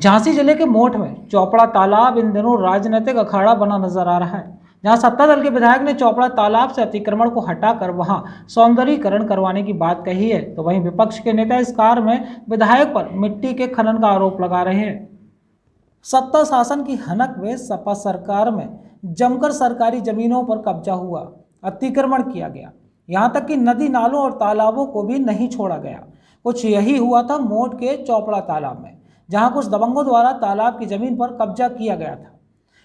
झांसी जिले के मोठ में चौपड़ा तालाब इन दिनों राजनीतिक अखाड़ा बना नजर आ रहा है। जहां सत्ता दल के विधायक ने चौपड़ा तालाब से अतिक्रमण को हटाकर वहां सौंदर्यीकरण करवाने की बात कही है, तो वहीं विपक्ष के नेता इस कार में विधायक पर मिट्टी के खनन का आरोप लगा रहे हैं। सत्ता शासन की हनक में सपा सरकार में जमकर सरकारी जमीनों पर कब्जा हुआ, अतिक्रमण किया गया, यहाँ तक कि नदी नालों और तालाबों को भी नहीं छोड़ा गया। कुछ यही हुआ था मोठ के चौपड़ा तालाब में, जहां कुछ दबंगों द्वारा तालाब की जमीन पर कब्जा किया गया था।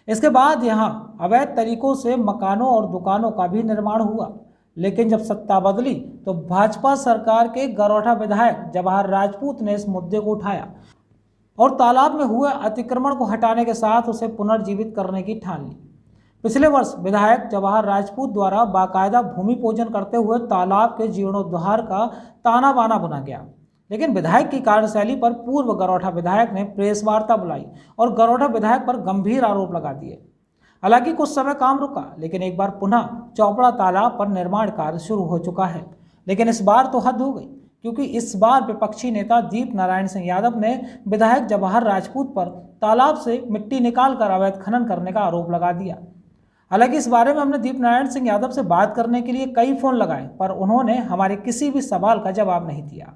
इसके बाद यहां अवैध तरीकों से मकानों और दुकानों का भी निर्माण हुआ, लेकिन जब सत्ता बदली तो भाजपा सरकार के गरोठा विधायक जवाहर राजपूत ने इस मुद्दे को उठाया और तालाब में हुए अतिक्रमण को हटाने के साथ उसे पुनर्जीवित करने की ठान ली। पिछले वर्ष विधायक जवाहर राजपूत द्वारा बाकायदा भूमि पूजन करते हुए तालाब के जीर्णोद्धार का ताना बाना बुना गया, लेकिन विधायक की कार्यशैली पर पूर्व गरोठा विधायक ने प्रेस वार्ता बुलाई और गरोठा विधायक पर गंभीर आरोप लगा दिए। हालांकि कुछ समय काम रुका, लेकिन एक बार पुनः चौपड़ा तालाब पर निर्माण कार्य शुरू हो चुका है। लेकिन इस बार तो हद हो गई, क्योंकि इस बार विपक्षी नेता दीप नारायण सिंह यादव ने विधायक जवाहर राजपूत पर तालाब से मिट्टी निकालकर अवैध खनन करने का आरोप लगा दिया। हालांकि इस बारे में हमने दीप नारायण सिंह यादव से बात करने के लिए कई फोन लगाए, पर उन्होंने हमारे किसी भी सवाल का जवाब नहीं दिया।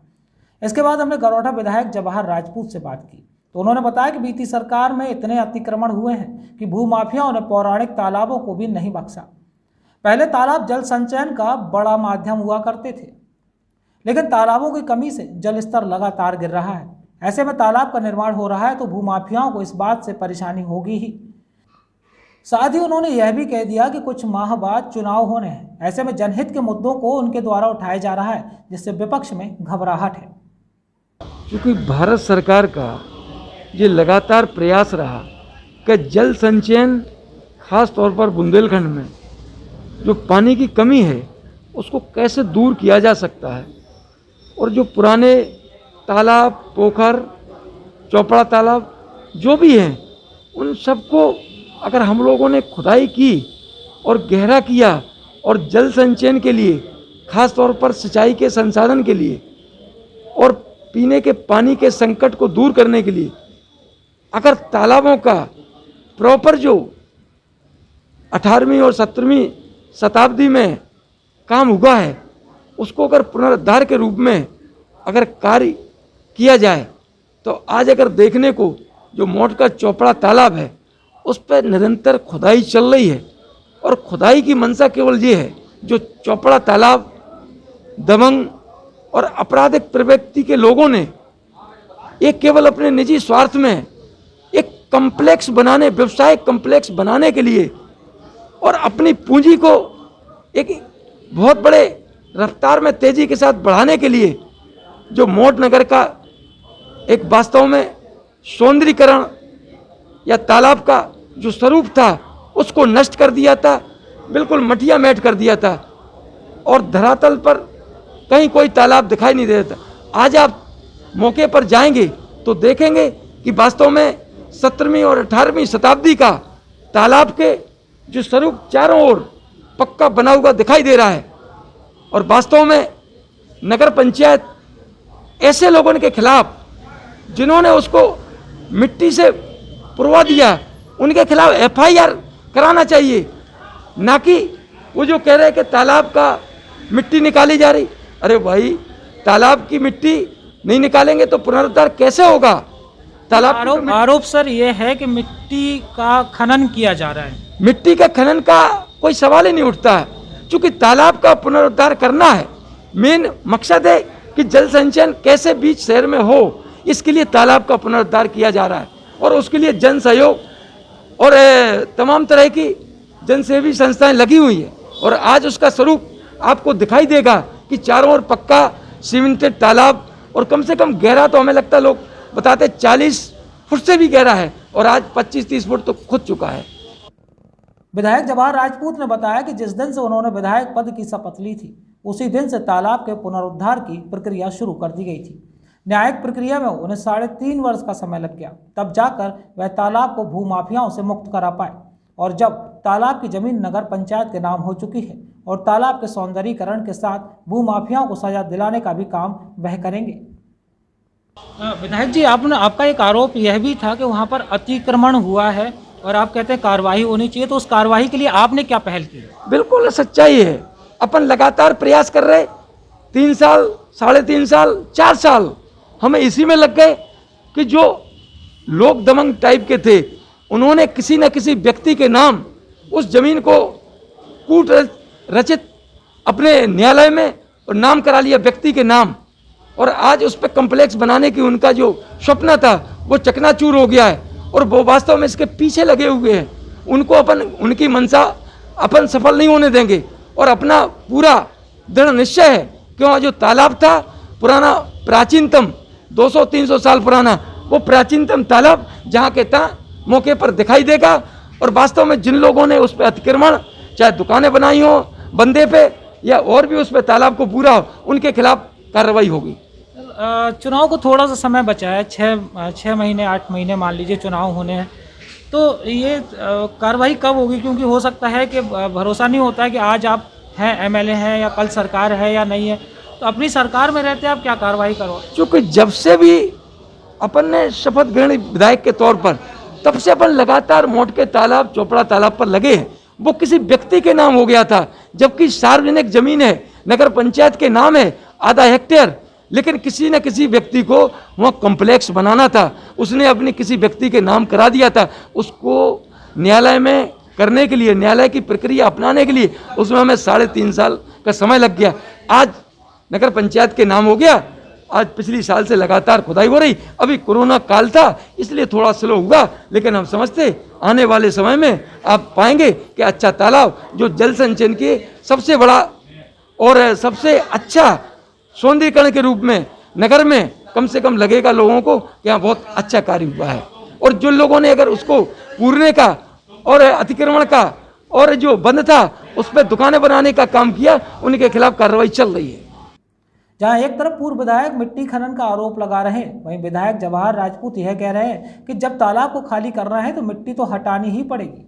इसके बाद हमने गरोठा विधायक जवाहर राजपूत से बात की, तो उन्होंने बताया कि बीती सरकार में इतने अतिक्रमण हुए हैं कि भूमाफियाओं ने पौराणिक तालाबों को भी नहीं बख्शा। पहले तालाब जल संचयन का बड़ा माध्यम हुआ करते थे, लेकिन तालाबों की कमी से जल स्तर लगातार गिर रहा है। ऐसे में तालाब का निर्माण हो रहा है तो भूमाफियाओं को इस बात से परेशानी होगी ही। साथ ही उन्होंने यह भी कह दिया कि कुछ माह बाद चुनाव होने हैं, ऐसे में जनहित के मुद्दों को उनके द्वारा उठाया जा रहा है, जिससे विपक्ष में घबराहट है। क्योंकि भारत सरकार का ये लगातार प्रयास रहा कि जल संचयन, खास तौर पर बुंदेलखंड में जो पानी की कमी है उसको कैसे दूर किया जा सकता है, और जो पुराने तालाब, पोखर, चौपड़ा तालाब जो भी हैं, उन सबको अगर हम लोगों ने खुदाई की और गहरा किया और जल संचयन के लिए, खास तौर पर सिंचाई के संसाधन के लिए और पीने के पानी के संकट को दूर करने के लिए, अगर तालाबों का प्रॉपर जो 18वीं और 17वीं शताब्दी में काम हुआ है उसको अगर पुनरुद्धार के रूप में अगर कार्य किया जाए, तो आज अगर देखने को जो मोठ का चौपड़ा तालाब है उस पर निरंतर खुदाई चल रही है, और खुदाई की मंशा केवल ये है, जो चौपड़ा तालाब दबंग और आपराधिक प्रवृत्ति के लोगों ने एक केवल अपने निजी स्वार्थ में एक कम्प्लेक्स बनाने, व्यवसायिक कम्प्लेक्स बनाने के लिए और अपनी पूंजी को एक बहुत बड़े रफ्तार में तेजी के साथ बढ़ाने के लिए जो मोठ नगर का एक वास्तव में सौंदर्यीकरण या तालाब का जो स्वरूप था उसको नष्ट कर दिया था, बिल्कुल मटिया मेट कर दिया था, और धरातल पर कहीं कोई तालाब दिखाई नहीं देता। आज आप मौके पर जाएंगे तो देखेंगे कि वास्तव में 17वीं और 18वीं शताब्दी का तालाब के जो स्वरूप चारों ओर पक्का बना हुआ दिखाई दे रहा है, और वास्तव में नगर पंचायत ऐसे लोगों के खिलाफ जिन्होंने उसको मिट्टी से पुरवा दिया, उनके खिलाफ FIR कराना चाहिए, ना कि वो जो कह रहे हैं कि तालाब का मिट्टी निकाली जा रही। अरे भाई, तालाब की मिट्टी नहीं निकालेंगे तो पुनरुद्धार कैसे होगा? तालाब आरोप सर ये है कि मिट्टी का खनन किया जा रहा है। मिट्टी का खनन का कोई सवाल ही नहीं उठता है, क्योंकि तालाब का पुनरुद्धार करना है। मेन मकसद है कि जल संचयन कैसे बीच शहर में हो, इसके लिए तालाब का पुनरुद्धार किया जा रहा है, और उसके लिए जन सहयोग और तमाम तरह की जनसेवी संस्थाएं लगी हुई है। और आज उसका स्वरूप आपको दिखाई देगा कि चारों ओर पक्का सीमेंटेड तालाब, और कम से कम गहरा तो हमें लगता है लोग बताते 40 फुट से भी गहरा है, और आज 25-30 फुट तो खुद चुका है। विधायक जवाहर राजपूत ने बताया कि जिस दिन से उन्होंने विधायक पद की शपथ ली थी, उसी दिन से तालाब के पुनरुद्धार की प्रक्रिया शुरू कर दी गई थी। न्यायिक प्रक्रिया में उन्हें 3.5 वर्ष का समय लग गया, तब जाकर वह तालाब को भूमाफियाओं से मुक्त करा पाए। और जब तालाब की जमीन नगर पंचायत के नाम हो चुकी है और तालाब के सौंदर्यीकरण के साथ भूमाफियाओं को सजा दिलाने का भी काम वह करेंगे। विधायक जी, आपने आपका एक आरोप यह भी था कि वहाँ पर अतिक्रमण हुआ है और आप कहते हैं कार्रवाई होनी चाहिए, तो उस कार्रवाई के लिए आपने क्या पहल की? बिल्कुल सच्चाई है। अपन लगातार प्रयास कर रहे, 3 साल, 3.5 साल, 4 साल हमें इसी में लग गए कि जो लोग दमंग टाइप के थे, उन्होंने किसी न किसी व्यक्ति के नाम उस जमीन को कूट रचित अपने न्यायालय में और नाम करा लिया व्यक्ति के नाम, और आज उस पर कम्प्लेक्स बनाने की उनका जो स्वप्न था वो चकनाचूर हो गया है, और वो वास्तव में इसके पीछे लगे हुए हैं। उनको अपन, उनकी मंशा अपन सफल नहीं होने देंगे, और अपना पूरा दृढ़ निश्चय है कि वहाँ जो तालाब था पुराना, प्राचीनतम 200-300 साल पुराना, वो प्राचीनतम तालाब जहाँ के तहाँ मौके पर दिखाई देगा, और वास्तव में जिन लोगों ने उस पर अतिक्रमण, चाहे दुकानें बनाई हो बंदे पे या और भी उस पर तालाब को पूरा, उनके खिलाफ कार्रवाई होगी। चुनाव को थोड़ा सा समय बचा है, 6 महीने 8 महीने मान लीजिए चुनाव होने हैं, तो ये कार्रवाई कब होगी? क्योंकि हो सकता है कि भरोसा नहीं होता है कि आज आप हैं एमएलए हैं या कल सरकार है या नहीं है, तो अपनी सरकार में रहते आप क्या कार्रवाई करो? क्योंकि जब से भी अपन ने शपथ ग्रहण विधायक के तौर पर, तब से अपन लगातार मोटके तालाब, चोपड़ा तालाब पर लगे हैं। वो किसी व्यक्ति के नाम हो गया था, जबकि सार्वजनिक जमीन है, नगर पंचायत के नाम है आधा हेक्टेयर, लेकिन किसी न किसी व्यक्ति को वहाँ कॉम्प्लेक्स बनाना था, उसने अपने किसी व्यक्ति के नाम करा दिया था। उसको न्यायालय में करने के लिए, न्यायालय की प्रक्रिया अपनाने के लिए उसमें हमें 3.5 साल का समय लग गया। आज नगर पंचायत के नाम हो गया, आज पिछली साल से लगातार खुदाई हो रही। अभी कोरोना काल था इसलिए थोड़ा स्लो हुआ, लेकिन हम समझते आने वाले समय में आप पाएंगे कि अच्छा तालाब जो जल संचयन के सबसे बड़ा और सबसे अच्छा सौंदर्यीकरण के रूप में नगर में कम से कम लगेगा लोगों को कि यहाँ बहुत अच्छा कार्य हुआ है। और जो लोगों ने अगर उसको पूरने का और अतिक्रमण का और जो बंद था उस पर दुकानें बनाने का काम किया, उनके खिलाफ कार्रवाई चल रही है। जहां एक तरफ पूर्व विधायक मिट्टी खनन का आरोप लगा रहे हैं, वहीं विधायक जवाहर राजपूत यह कह रहे हैं कि जब तालाब को खाली करना है तो मिट्टी तो हटानी ही पड़ेगी,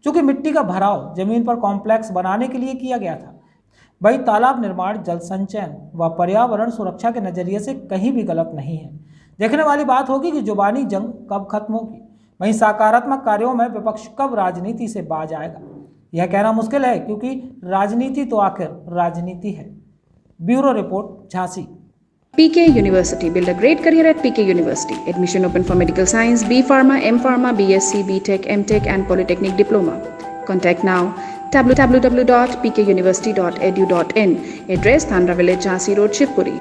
क्योंकि मिट्टी का भराव जमीन पर कॉम्प्लेक्स बनाने के लिए किया गया था। वही तालाब निर्माण जल संचयन व पर्यावरण सुरक्षा के नजरिए से कहीं भी गलत नहीं है। देखने वाली बात होगी कि जुबानी जंग कब खत्म होगी, वहीं सकारात्मक कार्यों में विपक्ष कब राजनीति से बाज आएगा, यह कहना मुश्किल है, क्योंकि राजनीति तो आखिर राजनीति है। Bureau report, Jhansi. PK University. Build a great career at PK University. Admission open for medical science, B Pharma, M Pharma, BSc, BTech, MTech and Polytechnic Diploma. Contact now www.pkuniversity.edu.in. Address Thandra Village, Jhansi Road, Shivpuri.